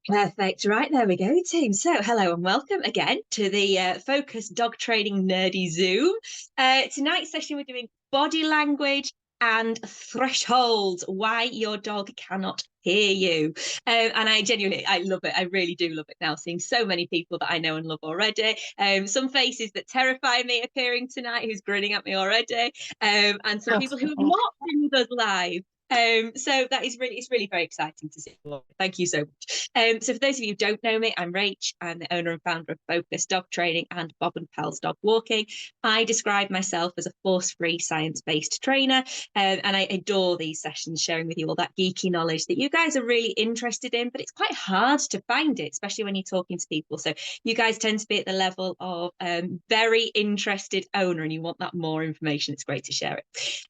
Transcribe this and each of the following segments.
Perfect. Right, there we go, team. So, hello and welcome again to the Focus Dog Training Nerdy Zoom. Tonight's session, we're doing body language and thresholds, why your dog cannot hear you. And I love it. I really do love it now, seeing so many people that I know and love already. Some faces that terrify me appearing tonight, who's grinning at me already. And some people who have not been with us live. So that is really, it's really very exciting to see. Thank you so much. So for those of you who don't know me, I'm Rach. I'm the owner and founder of Focus Dog Training and Bob and Pals Dog Walking. I describe myself as a force-free, science-based trainer, and I adore these sessions, sharing with you all that geeky knowledge that you guys are really interested in, but it's quite hard to find it, especially when you're talking to people. So you guys tend to be at the level of very interested owner, and you want that more information. It's great to share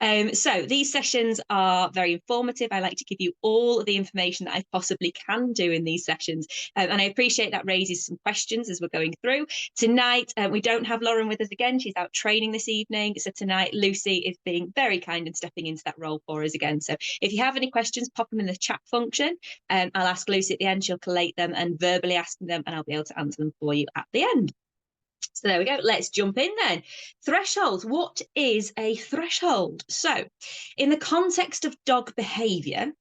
it. So these sessions are very informative. I like to give you all of the information that I possibly can do in these sessions. And I appreciate that raises some questions as we're going through. Tonight, we don't have Lauren with us again. She's out training this evening. So tonight, Lucy is being very kind and stepping into that role for us again. So if you have any questions, pop them in the chat function. I'll ask Lucy at the end. She'll collate them and verbally ask them, and I'll be able to answer them for you at the end. So there we go. Let's jump in then. Thresholds. What is a threshold? So in the context of dog behavior,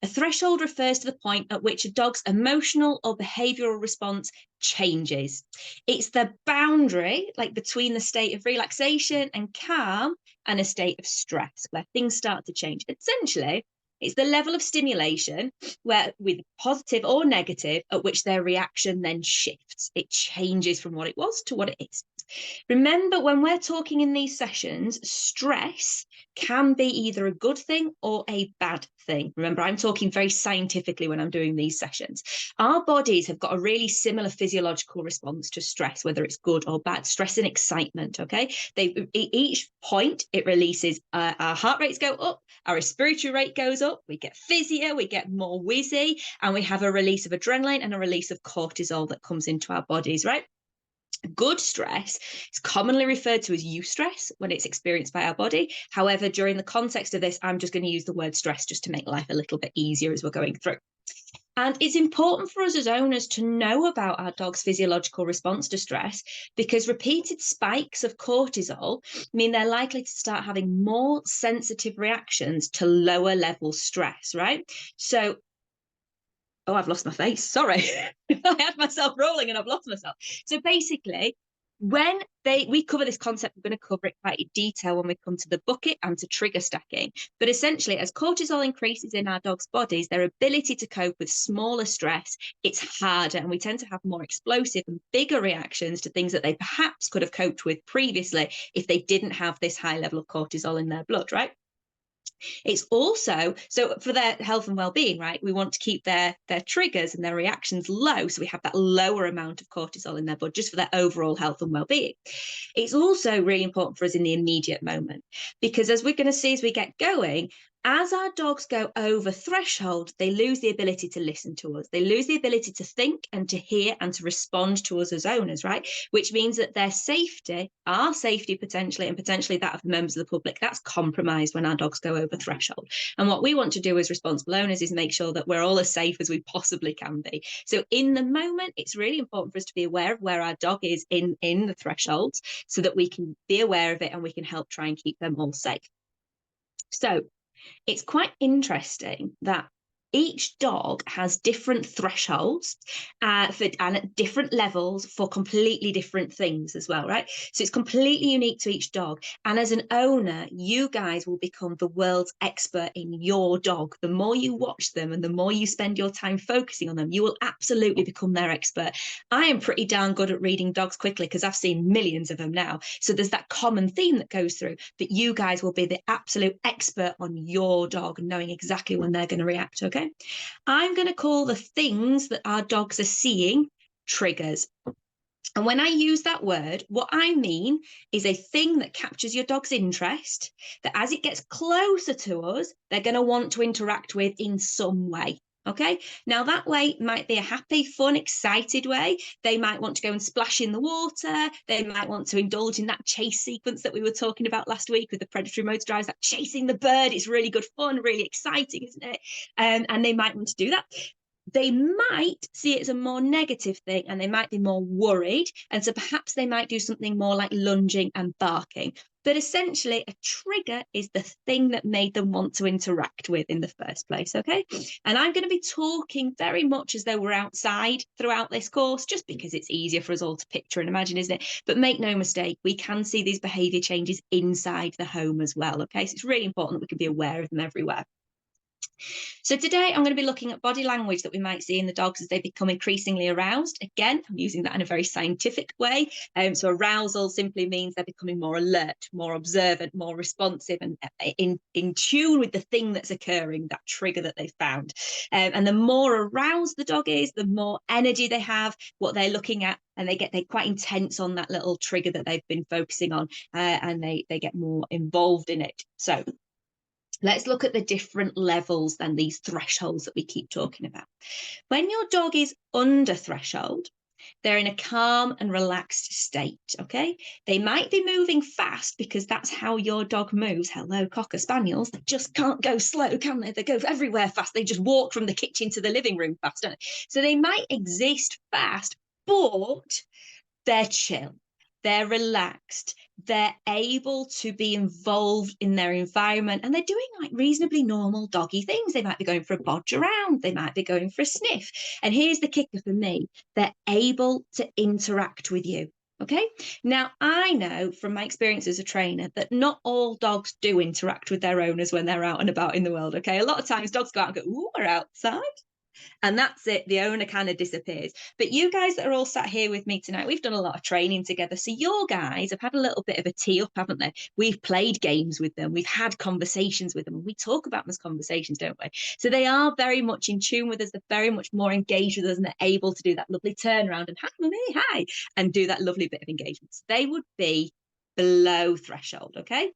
a threshold refers to the point at which a dog's emotional or behavioral response changes. It's the boundary, like between the state of relaxation and calm and a state of stress, where things start to change. Essentially, it's the level of stimulation where, with positive or negative, at which their reaction then shifts. It changes from what it was to what it is. Remember, when we're talking in these sessions, stress can be either a good thing or a bad thing. Remember, I'm talking very scientifically when I'm doing these sessions. Our bodies have got a really similar physiological response to stress, whether it's good or bad. Stress and excitement, okay? Each point, it releases, our heart rates go up, our respiratory rate goes up, we get fizzier, we get more wheezy, and we have a release of adrenaline and a release of cortisol that comes into our bodies, right? Good stress is commonly referred to as eustress when it's experienced by our body. However, during the context of this, I'm just going to use the word stress just to make life a little bit easier as we're going through. And it's important for us as owners to know about our dog's physiological response to stress, because repeated spikes of cortisol mean they're likely to start having more sensitive reactions to lower level stress, right? So, oh, I've lost my face. Sorry. I had myself rolling and I've lost myself. So basically, when we cover this concept, we're going to cover it quite in detail when we come to the bucket and to trigger stacking. But essentially, as cortisol increases in our dog's bodies, their ability to cope with smaller stress, it's harder, and we tend to have more explosive and bigger reactions to things that they perhaps could have coped with previously if they didn't have this high level of cortisol in their blood, right? It's also, so for their health and well-being, right, we want to keep their triggers and their reactions low, so we have that lower amount of cortisol in their blood just for their overall health and well-being. It's also really important for us in the immediate moment, because as we're going to see as we get going, as our dogs go over threshold, they lose the ability to listen to us. They lose the ability to think and to hear and to respond to us as owners, right? Which means that their safety, our safety potentially, and potentially that of members of the public, that's compromised when our dogs go over threshold. And what we want to do as responsible owners is make sure that we're all as safe as we possibly can be. So in the moment, it's really important for us to be aware of where our dog is in the thresholds, so that we can be aware of it and we can help try and keep them all safe. So it's quite interesting that each dog has different thresholds and at different levels for completely different things as well, right? So it's completely unique to each dog. And as an owner, you guys will become the world's expert in your dog. The more you watch them and the more you spend your time focusing on them, you will absolutely become their expert. I am pretty darn good at reading dogs quickly because I've seen millions of them now. So there's that common theme that goes through, that you guys will be the absolute expert on your dog and knowing exactly when they're going to react, okay? I'm going to call the things that our dogs are seeing triggers. And when I use that word, what I mean is a thing that captures your dog's interest, that as it gets closer to us, they're going to want to interact with in some way. Okay, now that way might be a happy, fun, excited way. They might want to go and splash in the water. They might want to indulge in that chase sequence that we were talking about last week with the predatory motor drives, that chasing the bird. It's really good fun, really exciting, isn't it? And they might want to do that. they might see it as a more negative thing and they might be more worried. And so perhaps they might do something more like lunging and barking. But essentially, a trigger is the thing that made them want to interact with in the first place, okay? And I'm going to be talking very much as though we're outside throughout this course, just because it's easier for us all to picture and imagine, isn't it? But make no mistake, we can see these behaviour changes inside the home as well, okay? So it's really important that we can be aware of them everywhere. So today I'm going to be looking at body language that we might see in the dogs as they become increasingly aroused. Again, I'm using that in a very scientific way. So arousal simply means they're becoming more alert, more observant, more responsive, and in tune with the thing that's occurring, that trigger that they've found. And the more aroused the dog is, the more energy they have, what they're looking at, and they're quite intense on that little trigger that they've been focusing on, and they get more involved in it. So let's look at the different levels and these thresholds that we keep talking about. When your dog is under threshold, they're in a calm and relaxed state, okay? They might be moving fast because that's how your dog moves. Hello, Cocker Spaniels. They just can't go slow, can they? They go everywhere fast. They just walk from the kitchen to the living room fast, don't they? So they might exist fast, but they're chill. They're relaxed, they're able to be involved in their environment, and they're doing like reasonably normal doggy things. They might be going for a bodge around, they might be going for a sniff. And here's the kicker for me, they're able to interact with you. Okay, now I know from my experience as a trainer that not all dogs do interact with their owners when they're out and about in the world. Okay, a lot of times dogs go out and go, ooh, we're outside. And that's it. The owner kind of disappears. But you guys that are all sat here with me tonight, we've done a lot of training together. So your guys have had a little bit of a tee up, haven't they? We've played games with them. We've had conversations with them. And we talk about those conversations, don't we? So they are very much in tune with us. They're very much more engaged with us, and they're able to do that lovely turnaround and hi, mummy, hi, and do that lovely bit of engagement. So they would be below threshold, okay?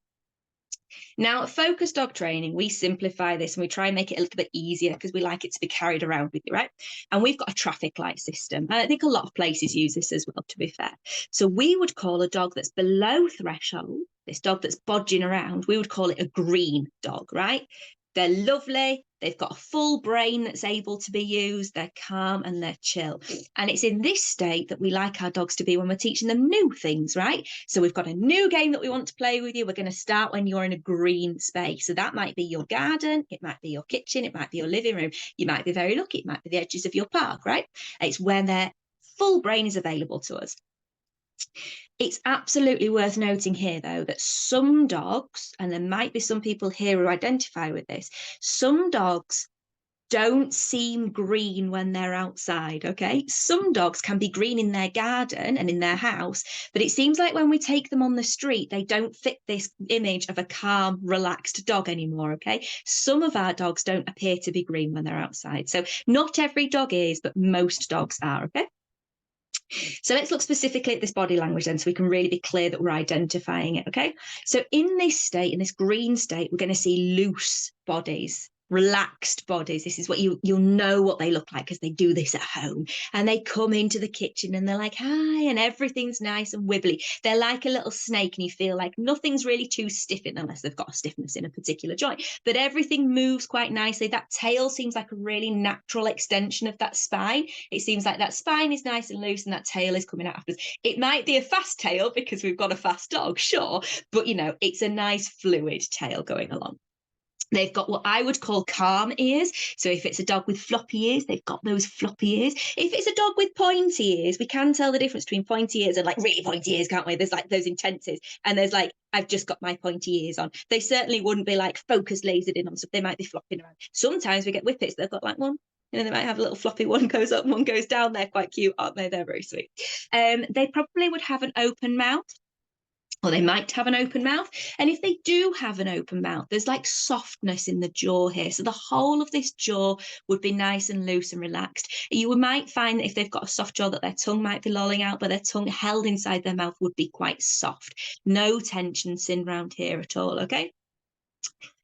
Now, at Focus Dog Training, we simplify this and we try and make it a little bit easier because we like it to be carried around with you, right? And we've got a traffic light system. And I think a lot of places use this as well, to be fair. So we would call a dog that's below threshold, this dog that's bodging around, we would call it a green dog, right? They're lovely. They've got a full brain that's able to be used. They're calm and they're chill. And it's in this state that we like our dogs to be when we're teaching them new things, right? So we've got a new game that we want to play with you. We're going to start when you're in a green space. So that might be your garden. It might be your kitchen. It might be your living room. You might be very lucky. It might be the edges of your park, right? It's when their full brain is available to us. It's absolutely worth noting here, though, that some dogs, and there might be some people here who identify with this, some dogs don't seem green when they're outside, okay? Some dogs can be green in their garden and in their house, but it seems like when we take them on the street, they don't fit this image of a calm, relaxed dog anymore, okay? Some of our dogs don't appear to be green when they're outside. So not every dog is, but most dogs are, okay? So let's look specifically at this body language then, so we can really be clear that we're identifying it, okay? So in this state, in this green state, we're going to see loose bodies, relaxed bodies. This is what you'll know what they look like because they do this at home. And they come into the kitchen and they're like, hi, and everything's nice and wibbly. They're like a little snake, and you feel like nothing's really too stiff in, unless they've got a stiffness in a particular joint. But everything moves quite nicely. That tail seems like a really natural extension of that spine. It seems like that spine is nice and loose and that tail is coming out after us. It might be a fast tail because we've got a fast dog, sure, but you know, it's a nice fluid tail going along. They've got what I would call calm ears. So if it's a dog with floppy ears, they've got those floppy ears. If it's a dog with pointy ears, we can tell the difference between pointy ears and like really pointy ears, can't we? There's like those intenses, and there's like, I've just got my pointy ears on. They certainly wouldn't be like focused, lasered in on stuff. They might be flopping around. Sometimes we get whippets, they've got like one, you know, they might have a little floppy, one goes up, one goes down. They're quite cute, aren't they? They're very sweet. They probably would have an open mouth. Or they might have an open mouth. And if they do have an open mouth, there's like softness in the jaw here. So the whole of this jaw would be nice and loose and relaxed. You might find that if they've got a soft jaw that their tongue might be lolling out, but their tongue held inside their mouth would be quite soft. No tension seen around here at all, okay?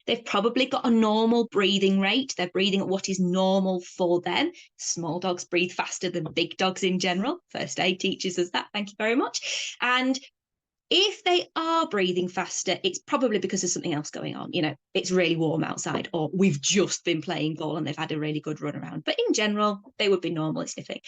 They've probably got a normal breathing rate. They're breathing at what is normal for them. Small dogs breathe faster than big dogs in general. First aid teaches us that. Thank you very much. And If they are breathing faster, it's probably because there's something else going on. You know, it's really warm outside, or we've just been playing ball and they've had a really good run around. But in general, they would be normally sniffing.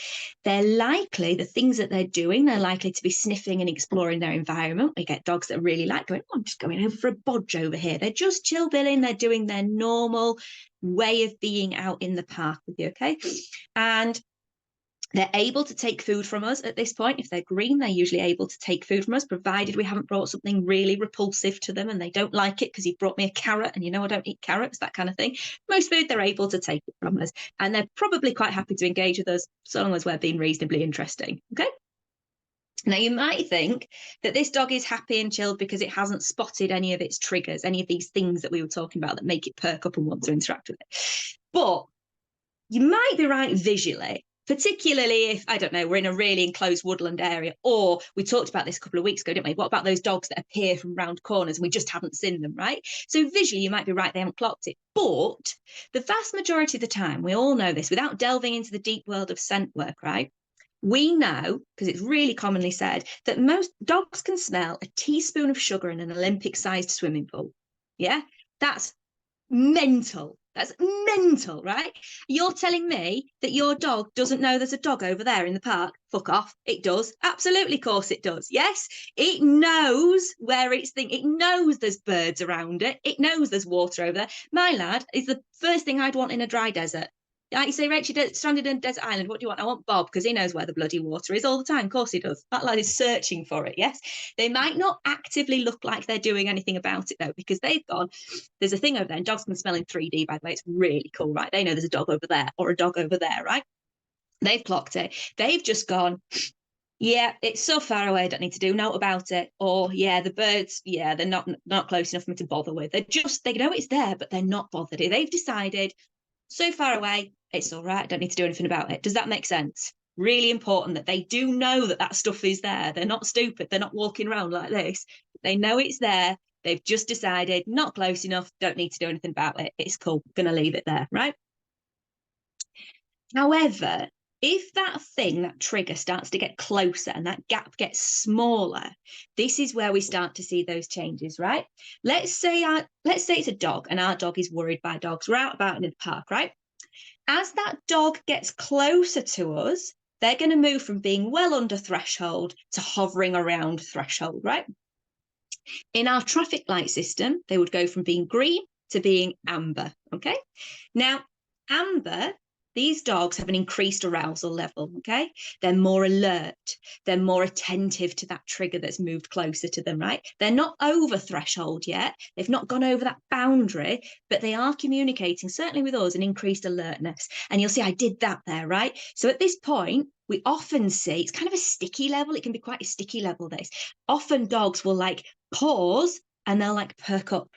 They're likely, the things that they're doing, they're likely to be sniffing and exploring their environment. We get dogs that really like going, oh, I'm just going over for a bodge over here. They're just chill billing. They're doing their normal way of being out in the park with you, okay? And they're able to take food from us at this point. If they're green, they're usually able to take food from us, provided we haven't brought something really repulsive to them and they don't like it because you've brought me a carrot and you know I don't eat carrots, that kind of thing. Most food, they're able to take it from us. And they're probably quite happy to engage with us so long as we're being reasonably interesting, okay? Now, you might think that this dog is happy and chilled because it hasn't spotted any of its triggers, any of these things that we were talking about that make it perk up and want to interact with it. But you might be right visually, particularly if, I don't know, we're in a really enclosed woodland area, or we talked about this a couple of weeks ago, didn't we? What about those dogs that appear from round corners and we just haven't seen them, right? So visually, you might be right, they haven't clocked it. But the vast majority of the time, we all know this, without delving into the deep world of scent work, right? We know, because it's really commonly said, that most dogs can smell a teaspoon of sugar in an Olympic-sized swimming pool. Yeah, that's mental. That's mental, right? You're telling me that your dog doesn't know there's a dog over there in the park? Fuck off. It does. Absolutely, of course it does. Yes, it knows where it's thinking. It knows there's birds around it. It knows there's water over there. My lad is the first thing I'd want in a dry desert. Like you say, Rachel, stranded in a desert island. What do you want? I want Bob, because he knows where the bloody water is all the time. Of course he does. That lad is searching for it, yes? They might not actively look like they're doing anything about it, though, because they've gone, there's a thing over there, and dogs can smell in 3D, by the way. It's really cool, right? They know there's a dog over there or a dog over there, right? They've clocked it. They've just gone, yeah, it's so far away, I don't need to do note about it. Or, yeah, the birds, yeah, they're not close enough for me to bother with. They know it's there, but they're not bothered. They've decided, so far away, it's all right. I don't need to do anything about it. Does that make sense? Really important that they do know that that stuff is there. They're not stupid. They're not walking around like this. They know it's there. They've just decided, not close enough, don't need to do anything about it. It's cool. Going to leave it there, right? However, if that thing, that trigger starts to get closer and that gap gets smaller, this is where we start to see those changes, right? Let's say it's a dog and our dog is worried by dogs. We're out about in the park, right? As that dog gets closer to us, they're going to move from being well under threshold to hovering around threshold, right? In our traffic light system, they would go from being green to being amber, okay? Now, amber, these dogs have an increased arousal level, okay? They're more alert. They're more attentive to that trigger that's moved closer to them, right? They're not over threshold yet. They've not gone over that boundary, but they are communicating, certainly with us, an increased alertness. And you'll see I did that there, right? So at this point, we often see, it's kind of a sticky level. It can be quite a sticky level, this. Often dogs will like pause and they'll like perk up.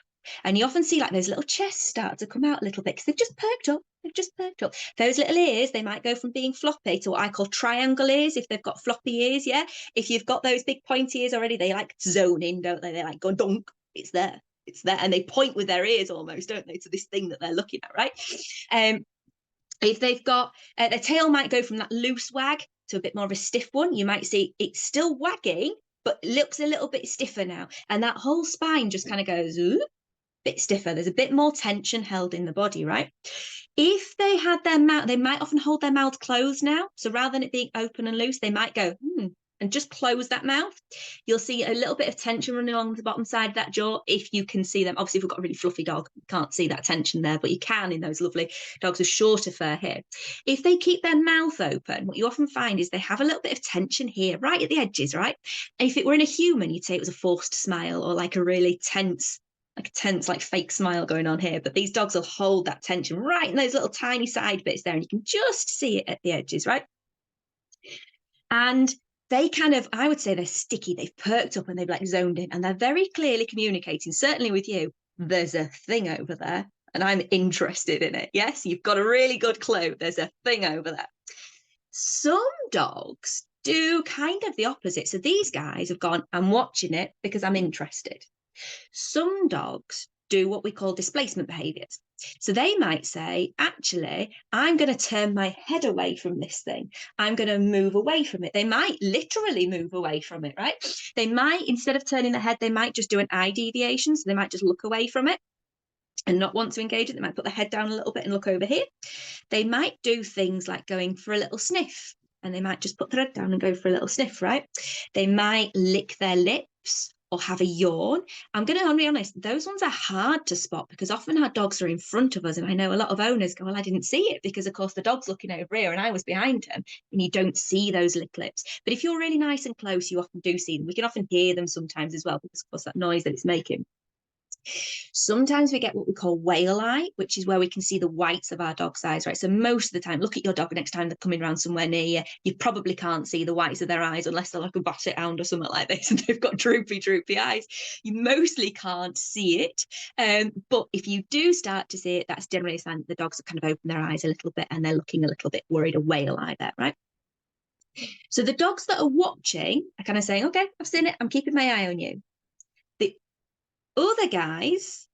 And you often see like those little chests start to come out a little bit because they've just perked up. They've just perked up. Those little ears, they might go from being floppy to what I call triangle ears if they've got floppy ears, yeah? If you've got those big pointy ears already, they like zone in, don't they? They like go dunk, it's there. It's there. And they point with their ears almost, don't they, to this thing that they're looking at, right? If they've got, their tail might go from that loose wag to a bit more of a stiff one. You might see it's still wagging, but looks a little bit stiffer now. And that whole spine just kind of goes, ooh, bit stiffer. There's a bit more tension held in the body, right? If they had their mouth, they might often hold their mouth closed now. So rather than it being open and loose, they might go, and just close that mouth. You'll see a little bit of tension running along the bottom side of that jaw if you can see them. Obviously, if we've got a really fluffy dog, you can't see that tension there, but you can in those lovely dogs with shorter fur here. If they keep their mouth open, what you often find is they have a little bit of tension here, right at the edges, right? And if it were in a human, you'd say it was a forced smile or like a really tense, like fake smile going on here. But these dogs will hold that tension right in those little tiny side bits there, and you can just see it at the edges, right? And they kind of, I would say they're sticky. They've perked up and they've like zoned in, and they're very clearly communicating, certainly with you, there's a thing over there and I'm interested in it. Yes, you've got a really good clue. There's a thing over there. Some dogs do kind of the opposite. So these guys have gone, I'm watching it because I'm interested. Some dogs do what we call displacement behaviors. So they might say, actually, I'm going to turn my head away from this thing. I'm going to move away from it. They might literally move away from it, right? They might, instead of turning their head, they might just do an eye deviation. So they might just look away from it and not want to engage it. They might put their head down a little bit and look over here. They might do things like going for a little sniff, and they might just put their head down and go for a little sniff, right? They might lick their lips or have a yawn. I'm going to be honest, those ones are hard to spot because often our dogs are in front of us. And I know a lot of owners go, well, I didn't see it because, of course, the dog's looking over here and I was behind him, and you don't see those lick lips. But if you're really nice and close, you often do see them. We can often hear them sometimes as well because, of course, that noise that it's making. Sometimes we get what we call whale eye, which is where we can see the whites of our dog's eyes, right? So most of the time, look at your dog next time they're coming around somewhere near you. You probably can't see the whites of their eyes unless they're like a basset hound or something like this and they've got droopy eyes. You mostly can't see it. But if you do start to see it, that's generally a sign that the dogs have kind of opened their eyes a little bit and they're looking a little bit worried, a whale eye there, right? So the dogs that are watching are kind of saying, okay, I've seen it. I'm keeping my eye on you. The other guys,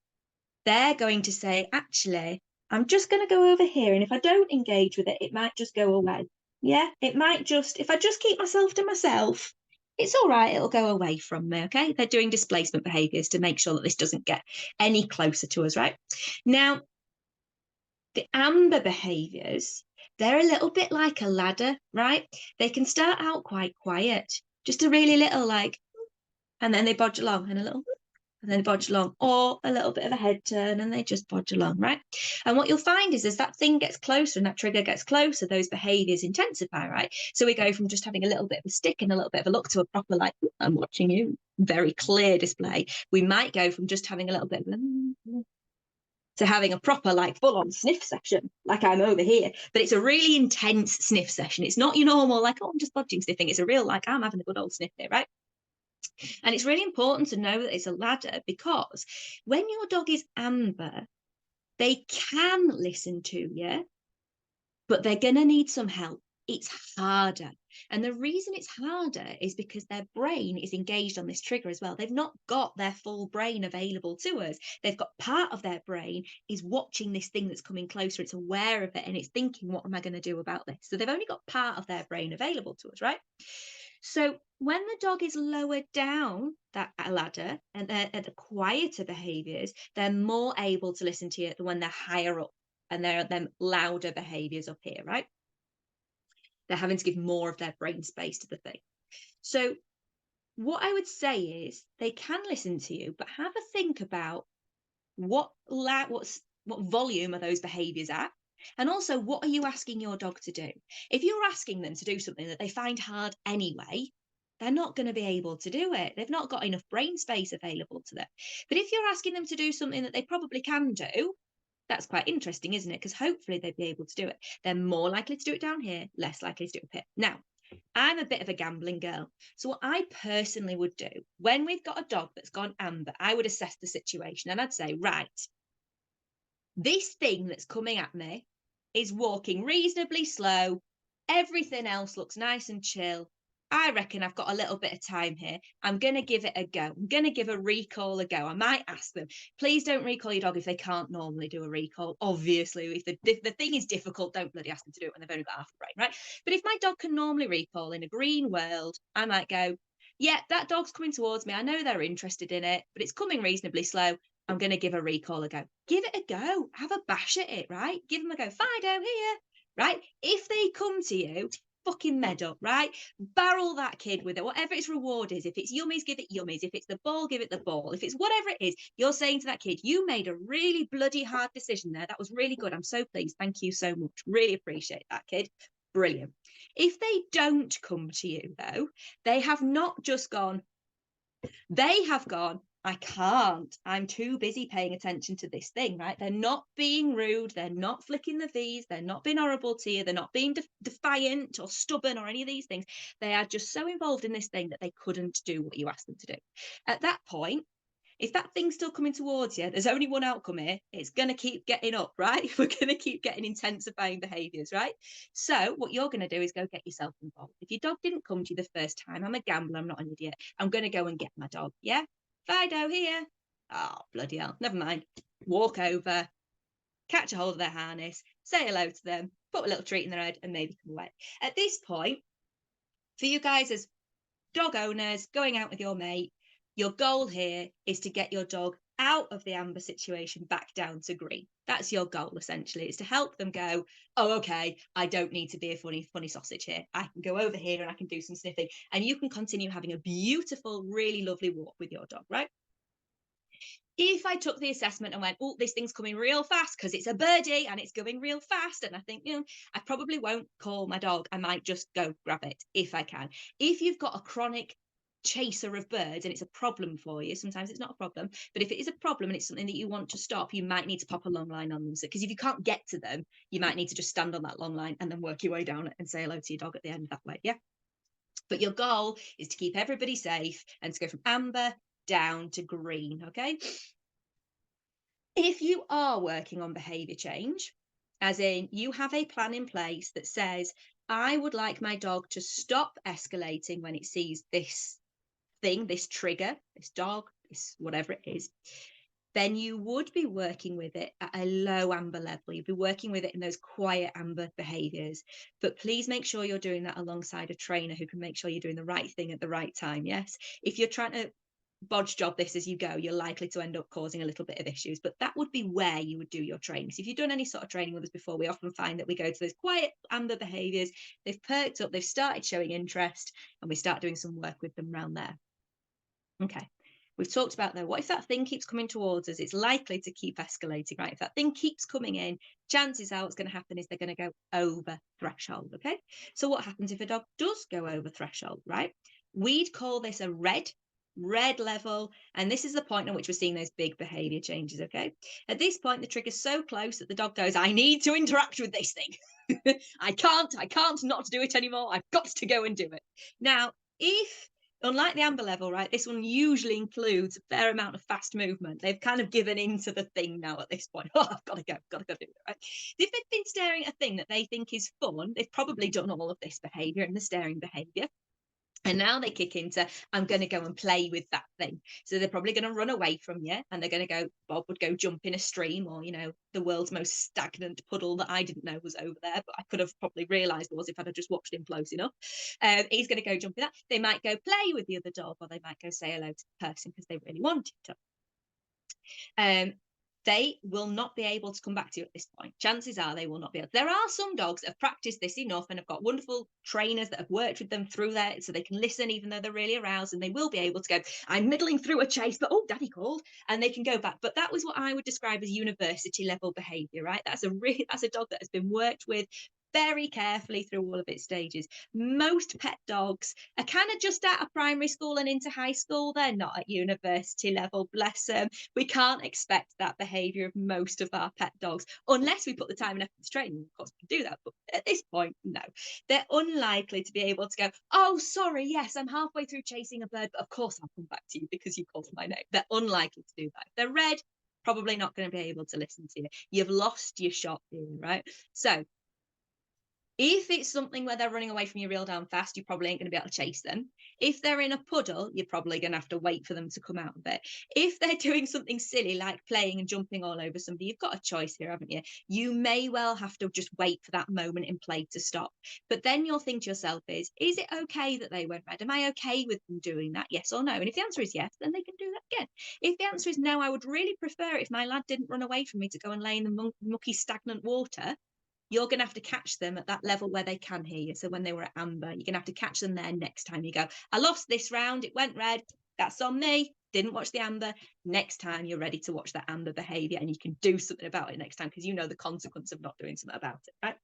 they're going to say, actually, I'm just going to go over here. And if I don't engage with it, it might just go away. Yeah, it might just, if I just keep myself to myself, it's all right. It'll go away from me. Okay. They're doing displacement behaviors to make sure that this doesn't get any closer to us, right? Now, the amber behaviors, they're a little bit like a ladder, right? They can start out quite quiet, just a really little like, and then they bodge along and a little, and then bodge along, or a little bit of a head turn and they just bodge along, right? And what you'll find is as that thing gets closer and that trigger gets closer, those behaviors intensify, right? So we go from just having a little bit of a stick and a little bit of a look to a proper, like, I'm watching you, very clear display. We might go from just having a little bit of to having a proper, like, full-on sniff session, like I'm over here. But it's a really intense sniff session. It's not your normal, like, oh, I'm just bodging sniffing. It's a real, like, I'm having a good old sniff here, right? And it's really important to know that it's a ladder because when your dog is amber, they can listen to you, but they're going to need some help. It's harder. And the reason it's harder is because their brain is engaged on this trigger as well. They've not got their full brain available to us. They've got part of their brain is watching this thing that's coming closer. It's aware of it and it's thinking, what am I going to do about this? So they've only got part of their brain available to us, right? So when the dog is lower down that ladder and they're at the quieter behaviors, they're more able to listen to you than when they're higher up and they're them louder behaviors up here, right? They're having to give more of their brain space to the thing. So what I would say is they can listen to you, but have a think about what volume are those behaviors at? And also, what are you asking your dog to do? If you're asking them to do something that they find hard anyway, they're not going to be able to do it. They've not got enough brain space available to them. But if you're asking them to do something that they probably can do, that's quite interesting, isn't it? Because hopefully they'd be able to do it. They're more likely to do it down here, less likely to do it up here. Now, I'm a bit of a gambling girl. So what I personally would do when we've got a dog that's gone amber, I would assess the situation and I'd say, right, this thing that's coming at me is walking reasonably slow. Everything else looks nice and chill. I reckon I've got a little bit of time here. I'm going to give it a go. I'm going to give a recall a go. I might ask them, please don't recall your dog if they can't normally do a recall. Obviously, if the thing is difficult, don't bloody ask them to do it when they've only got half a brain, right? But if my dog can normally recall in a green world, I might go, yeah, that dog's coming towards me. I know they're interested in it, but it's coming reasonably slow. I'm going to give a recall a go. Give it a go. Have a bash at it, right? Give them a go. Fido here, right? If they come to you, fucking med up, right? Barrel that kid with it, whatever its reward is. If it's yummies, give it yummies. If it's the ball, give it the ball. If it's whatever it is, you're saying to that kid, you made a really bloody hard decision there. That was really good. I'm so pleased. Thank you so much. Really appreciate that, kid. Brilliant. If they don't come to you, though, they have not just gone, they have gone, I can't. I'm too busy paying attention to this thing, right? They're not being rude. They're not flicking the V's. They're not being horrible to you. They're not being defiant or stubborn or any of these things. They are just so involved in this thing that they couldn't do what you asked them to do. At that point, if that thing's still coming towards you, there's only one outcome here. It's going to keep getting up, right? We're going to keep getting intensifying behaviors, right? So what you're going to do is go get yourself involved. If your dog didn't come to you the first time, I'm a gambler, I'm not an idiot. I'm going to go and get my dog, yeah? Fido here. Oh, bloody hell. Never mind. Walk over. catch a hold of their harness, say hello to them, put a little treat in their head, and maybe come away. At this point, for you guys as dog owners going out with your mate, your goal here is to get your dog out of the amber situation back down to green. That's your goal, essentially, is to help them go, oh, okay, I don't need to be a funny sausage here. I can go over here and I can do some sniffing, and you can continue having a beautiful, really lovely walk with your dog, right? If I took the assessment and went, oh, this thing's coming real fast because it's a birdie and it's going real fast, and I think, I probably won't call my dog. I might just go grab it if I can. If you've got a chronic chaser of birds and it's a problem for you, sometimes it's not a problem, but if it is a problem and it's something that you want to stop, you might need to pop a long line on them. So, because if you can't get to them, you might need to just stand on that long line and then work your way down it and say hello to your dog at the end that way. Yeah. But your goal is to keep everybody safe and to go from amber down to green. Okay. If you are working on behavior change, as in you have a plan in place that says, I would like my dog to stop escalating when it sees this thing, this trigger, this dog, this whatever it is, then you would be working with it at a low amber level. You'd be working with it in those quiet amber behaviors. But please make sure you're doing that alongside a trainer who can make sure you're doing the right thing at the right time. Yes. If you're trying to bodge job this as you go, you're likely to end up causing a little bit of issues, but that would be where you would do your training. So if you've done any sort of training with us before, we often find that we go to those quiet amber behaviors, they've perked up, they've started showing interest, and we start doing some work with them around there. Okay, we've talked about though, what if that thing keeps coming towards us? It's likely to keep escalating, right? If that thing keeps coming in, chances are what's going to happen is they're going to go over threshold. Okay, so what happens if a dog does go over threshold, right? We'd call this a red level, and this is the point at which we're seeing those big behavior changes. Okay, at this point the trigger's so close that the dog goes, I need to interact with this thing. I can't not do it anymore. I've got to go and do it. Now, if unlike the amber level, right, this one usually includes a fair amount of fast movement. They've kind of given into the thing now at this point. Oh, I've got to go do it, right? If they've been staring at a thing that they think is fun, they've probably done all of this behavior and the staring behavior. And now they kick into, I'm going to go and play with that thing. So they're probably going to run away from you, and they're going to go, Bob would go jump in a stream, or, the world's most stagnant puddle that I didn't know was over there, but I could have probably realised was if I'd have just watched him close enough. He's going to go jump in that. They might go play with the other dog, or they might go say hello to the person because they really wanted to. They will not be able to come back to you at this point. Chances are they will not be able. There are some dogs that have practiced this enough and have got wonderful trainers that have worked with them through there, so they can listen even though they're really aroused, and they will be able to go, I'm middling through a chase, but oh, daddy called, and they can go back. But that was what I would describe as university level behavior, right? That's a dog that has been worked with very carefully through all of its stages. Most pet dogs are kind of just out of primary school and into high school. They're not at university level, bless them. We can't expect that behavior of most of our pet dogs unless we put the time and effort to training. Of course, we can do that, but at this point, no. They're unlikely to be able to go, oh, sorry, yes, I'm halfway through chasing a bird, but of course I'll come back to you because you called my name. They're unlikely to do that. If they're red, probably not going to be able to listen to you. You've lost your shot here, right? So if it's something where they're running away from you real damn fast, you probably ain't going to be able to chase them. If they're in a puddle, you're probably going to have to wait for them to come out of it. If they're doing something silly like playing and jumping all over somebody, you've got a choice here, haven't you? You may well have to just wait for that moment in play to stop. But then you'll think to yourself is it okay that they went red? Am I okay with them doing that? Yes or no? And if the answer is yes, then they can do that again. If the answer is no, I would really prefer if my lad didn't run away from me to go and lay in the mucky, stagnant water. You're going to have to catch them at that level where they can hear you. So when they were at amber, you're going to have to catch them there next time you go, I lost this round, it went red, that's on me, didn't watch the amber. Next time you're ready to watch that amber behavior, and you can do something about it next time because you know the consequence of not doing something about it, right?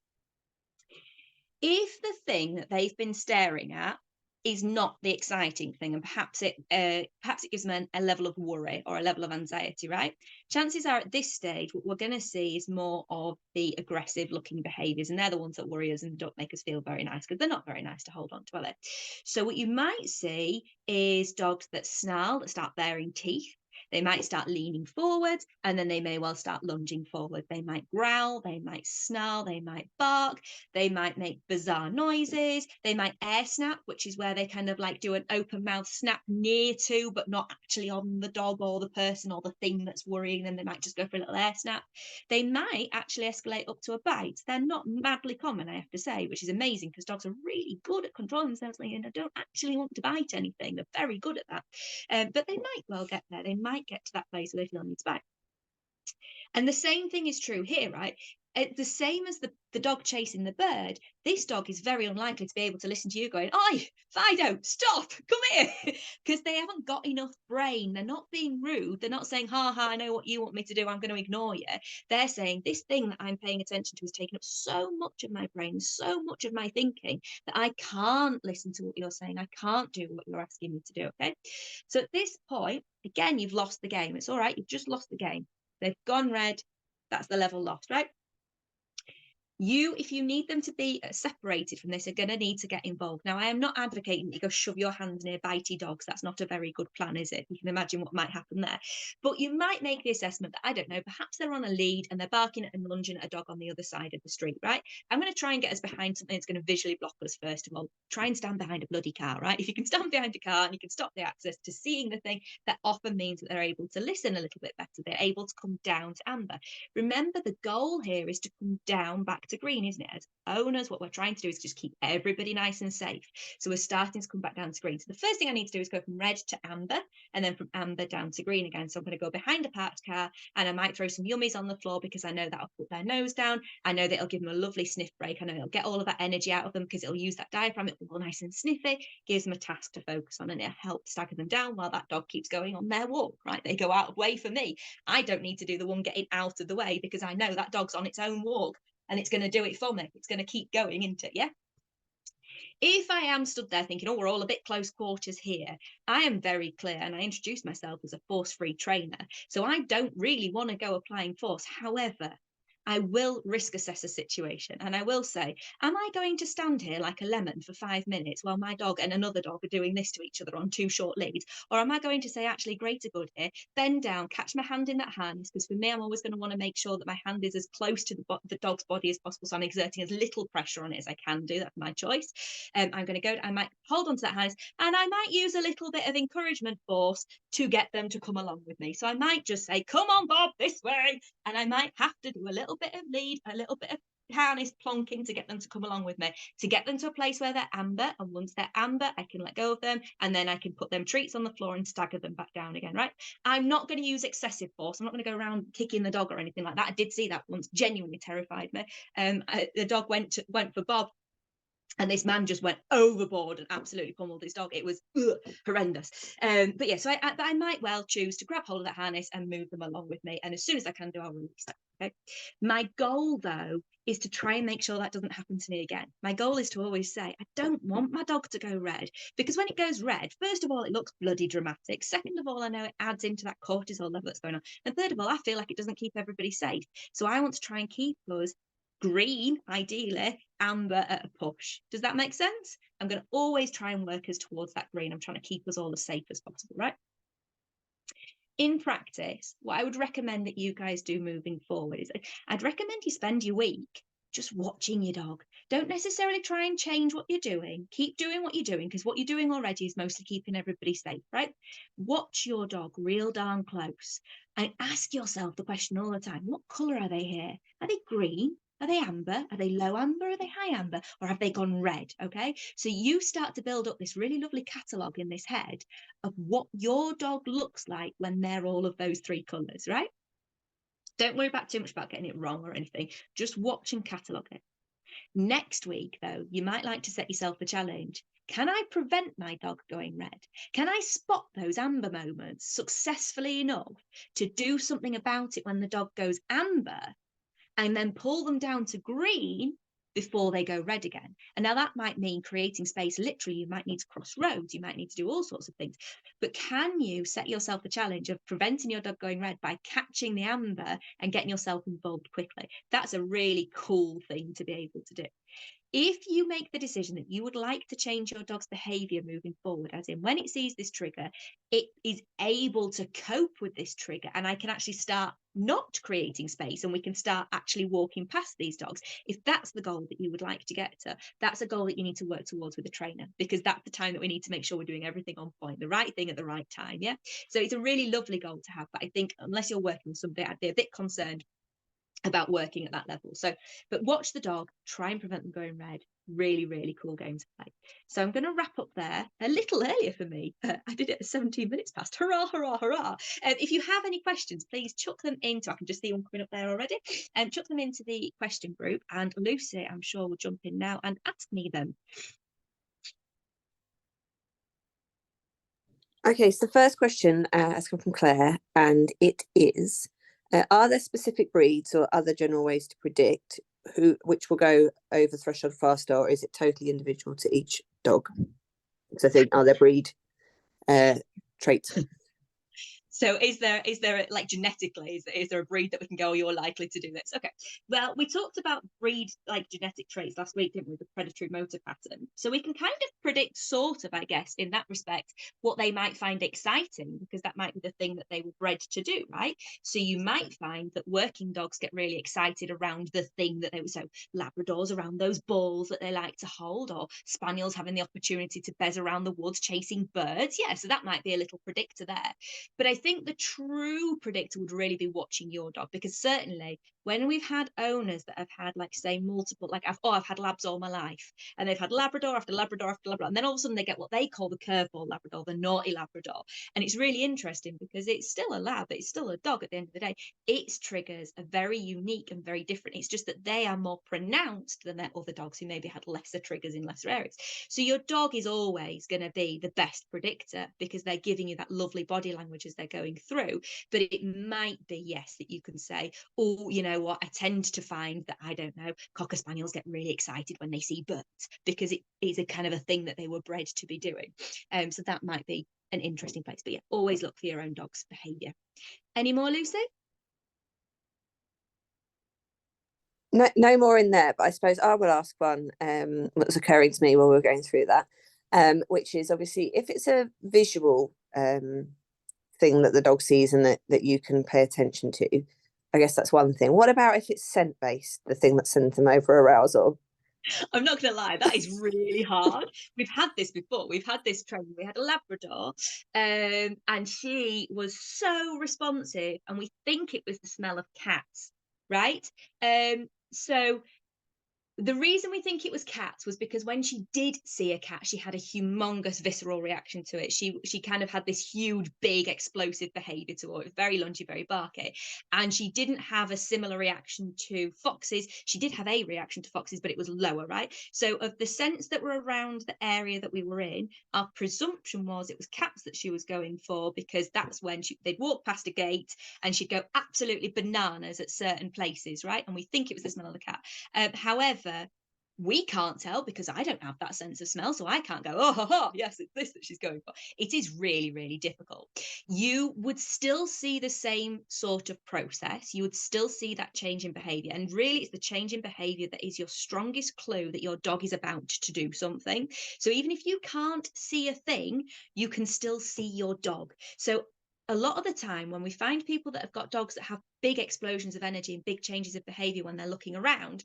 If the thing that they've been staring at is not the exciting thing, and perhaps it gives them a level of worry or a level of anxiety, right? Chances are at this stage, what we're going to see is more of the aggressive looking behaviors, and they're the ones that worry us and don't make us feel very nice because they're not very nice to hold on to, are they? So what you might see is dogs that snarl, that start baring teeth. They might start leaning forward, and then they may well start lunging forward. They might growl, they might snarl, they might bark, they might make bizarre noises, they might air snap, which is where they kind of like do an open mouth snap near to, but not actually on the dog or the person or the thing that's worrying them. They might just go for a little air snap. They might actually escalate up to a bite. They're not madly common, I have to say, which is amazing because dogs are really good at controlling themselves and they don't actually want to bite anything. They're very good at that. But they might well get there. They might get to that place where they feel need to bite. And the same thing is true here, right? The same as the dog chasing the bird, this dog is very unlikely to be able to listen to you going, "Oi, Fido, stop, come here," because they haven't got enough brain. They're not being rude. They're not saying, "Ha ha, I know what you want me to do. I'm going to ignore you." They're saying, "This thing that I'm paying attention to is taking up so much of my brain, so much of my thinking that I can't listen to what you're saying. I can't do what you're asking me to do." Okay. So at this point, again, you've lost the game. It's all right. You've just lost the game. They've gone red. That's the level lost, right? If you need them to be separated from this, are going to need to get involved. Now, I am not advocating that you go shove your hands near bitey dogs. That's not a very good plan, is it? You can imagine what might happen there. But you might make the assessment that, I don't know, perhaps they're on a lead and they're barking at and lunging at a dog on the other side of the street, right? I'm going to try and get us behind something that's going to visually block us, first of all. Try and stand behind a bloody car, right? If you can stand behind a car and you can stop the access to seeing the thing, that often means that they're able to listen a little bit better. They're able to come down to amber. Remember, the goal here is to come down back to green, isn't it? As owners, what we're trying to do is just keep everybody nice and safe. So we're starting to come back down to green. So the first thing I need to do is go from red to amber, and then from amber down to green again. So I'm going to go behind a parked car, and I might throw some yummies on the floor because I know that'll put their nose down. I know that it'll give them a lovely sniff break. I know it'll get all of that energy out of them because it'll use that diaphragm. It'll be all nice and sniffy, gives them a task to focus on, and it'll help stagger them down while that dog keeps going on their walk, right? They go out of way for me. I don't need to do the one getting out of the way because I know that dog's on its own walk and it's going to do it for me. It's going to keep going, isn't it? Yeah. If I am stood there thinking, "Oh, we're all a bit close quarters here," I am very clear, and I introduce myself as a force-free trainer. So I don't really want to go applying force. However, I will risk assess a situation and I will say, am I going to stand here like a lemon for 5 minutes while my dog and another dog are doing this to each other on 2 short leads? Or am I going to say, actually, greater good here, bend down, catch my hand in that harness? Because for me, I'm always going to want to make sure that my hand is as close to the dog's body as possible. So I'm exerting as little pressure on it as I can do. That's my choice. I'm going to go, I might hold on to that harness and I might use a little bit of encouragement force to get them to come along with me. So I might just say, "Come on, Bob, this way." And I might have to do a little bit of lead, a little bit of harness plonking to get them to come along with me, to get them to a place where they're amber. And once they're amber, I can let go of them and then I can put them treats on the floor and stagger them back down again, right? I'm not going to use excessive force. I'm not going to go around kicking the dog or anything like that. I did see that once, genuinely terrified me. The dog went for Bob, and this man just went overboard and absolutely pummeled his dog. It was horrendous. But yeah, so I might well choose to grab hold of that harness and move them along with me. And as soon as I can do, I'll release them. Okay. My goal, though, is to try and make sure that doesn't happen to me again. My goal is to always say, I don't want my dog to go red, because when it goes red, first of all, it looks bloody dramatic. Second of all, I know it adds into that cortisol level that's going on. And third of all, I feel like it doesn't keep everybody safe. So I want to try and keep us green, ideally, amber at a push. Does that make sense? I'm going to always try and work us towards that green. I'm trying to keep us all as safe as possible, right? In practice, what I would recommend that you guys do moving forward is I'd recommend you spend your week just watching your dog. Don't necessarily try and change what you're doing. Keep doing what you're doing, because what you're doing already is mostly keeping everybody safe, right? Watch your dog real darn close and ask yourself the question all the time: what colour are they here? Are they green? Are they amber? Are they low amber? Are they high amber? Or have they gone red? Okay. So you start to build up this really lovely catalogue in this head of what your dog looks like when they're all of those 3 colours, right? Don't worry about too much about getting it wrong or anything. Just watch and catalogue it. Next week, though, you might like to set yourself the challenge. Can I prevent my dog going red? Can I spot those amber moments successfully enough to do something about it when the dog goes amber, and then pull them down to green before they go red again. And now that might mean creating space. Literally, you might need to cross roads, you might need to do all sorts of things. But can you set yourself the challenge of preventing your dog going red by catching the amber and getting yourself involved quickly? That's a really cool thing to be able to do. If you make the decision that you would like to change your dog's behavior moving forward, as in when it sees this trigger, it is able to cope with this trigger, and I can actually start not creating space and we can start actually walking past these dogs. If that's the goal that you would like to get to, that's a goal that you need to work towards with a trainer, because that's the time that we need to make sure we're doing everything on point, the right thing at the right time. Yeah. So it's a really lovely goal to have. But I think unless you're working with somebody, I'd be a bit concerned about working at that level. So, but watch the dog, try and prevent them going red. Really, really cool game to play. So I'm going to wrap up there a little earlier for me. I did it at 17 minutes past. Hurrah, hurrah, hurrah. If you have any questions, please chuck them into, I can just see one coming up there already, chuck them into the question group, and Lucy, I'm sure, will jump in now and ask me them. Okay, so the first question has come from Claire, and it is, are there specific breeds or other general ways to predict which will go over threshold faster, or is it totally individual to each dog? So I think, are there breed traits? So is there like genetically, is there a breed that we can go, oh, you're likely to do this? Okay. Well, we talked about breed like genetic traits last week, didn't we? The predatory motor pattern. So we can kind of predict sort of, I guess, in that respect, what they might find exciting, because that might be the thing that they were bred to do, right? So you might find that working dogs get really excited around the thing that they were, so Labradors around those balls that they like to hold, or Spaniels having the opportunity to bez around the woods chasing birds. Yeah, so that might be a little predictor there. But I think the true predictor would really be watching your dog, because certainly when we've had owners that have had, like, say, multiple, like, I've had Labs all my life, and they've had Labrador after Labrador after Labrador, and then all of a sudden they get what they call the curveball Labrador, the naughty Labrador. And it's really interesting because it's still a lab, it's still a dog at the end of the day. Its triggers are very unique and very different. It's just that they are more pronounced than their other dogs who maybe had lesser triggers in lesser areas. So your dog is always going to be the best predictor, because they're giving you that lovely body language as they're going through. But it might be, yes, that you can say, oh, you know what, I tend to find that, I don't know, Cocker Spaniels get really excited when they see birds, because it is a kind of a thing that they were bred to be doing. So that might be an interesting place. But yeah, always look for your own dog's behaviour. Any more, Lucy? No more in there, but I suppose I will ask one what's occurring to me while we're going through that, which is obviously if it's a visual thing that the dog sees and that you can pay attention to, I guess that's one thing. What about if it's scent based, the thing that sends them over arousal? I'm not going to lie, that is really hard. We've had this before. We've had this training. We had a Labrador, and she was so responsive, and we think it was the smell of cats, right? So the reason we think it was cats was because when she did see a cat, she had a humongous visceral reaction to it. She kind of had this huge, big, explosive behavior to it. It was very lungy, very barky. And she didn't have a similar reaction to foxes. She did have a reaction to foxes, but it was lower, right? So of the scents that were around the area that we were in, our presumption was it was cats that she was going for, because that's when they'd walk past a gate and she'd go absolutely bananas at certain places, right? And we think it was the smell of the cat. However, we can't tell, because I don't have that sense of smell, so I can't go, oh, ha, ha, yes, it's this that she's going for. It is really, really difficult. You would still see the same sort of process. You would still see that change in behavior. And really, it's the change in behavior that is your strongest clue that your dog is about to do something. So even if you can't see a thing, you can still see your dog. So a lot of the time when we find people that have got dogs that have big explosions of energy and big changes of behavior when they're looking around,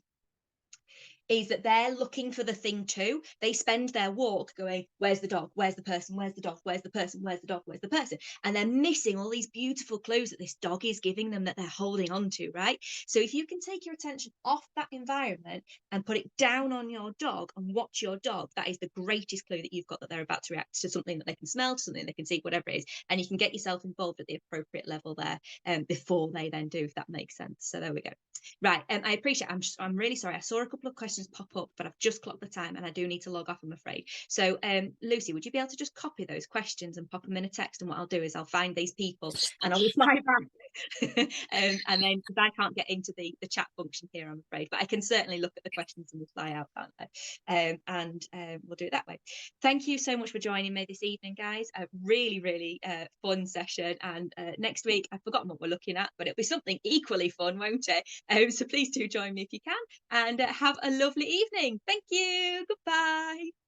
is that they're looking for the thing too. They spend their walk going, where's the dog? Where's the person? Where's the dog? Where's the person? Where's the dog? Where's the person? And they're missing all these beautiful clues that this dog is giving them that they're holding on to, right? So if you can take your attention off that environment and put it down on your dog and watch your dog, that is the greatest clue that you've got that they're about to react to something that they can smell, to something they can see, whatever it is. And you can get yourself involved at the appropriate level there before they then do, if that makes sense. So there we go. Right. I appreciate it. I'm really sorry. I saw a couple of questions pop up, but I've just clocked the time and I do need to log off, I'm afraid. So Lucy, would you be able to just copy those questions and pop them in a text? And what I'll do is I'll find these people and I'll reply back And then, because I can't get into the chat function here, I'm afraid, but I can certainly look at the questions and reply out, can't I? We'll do it that way. Thank you so much for joining me this evening, guys. A really, really fun session. And next week, I've forgotten what we're looking at, but it'll be something equally fun, won't it? So please do join me if you can, and have a lovely evening. Thank you. Goodbye.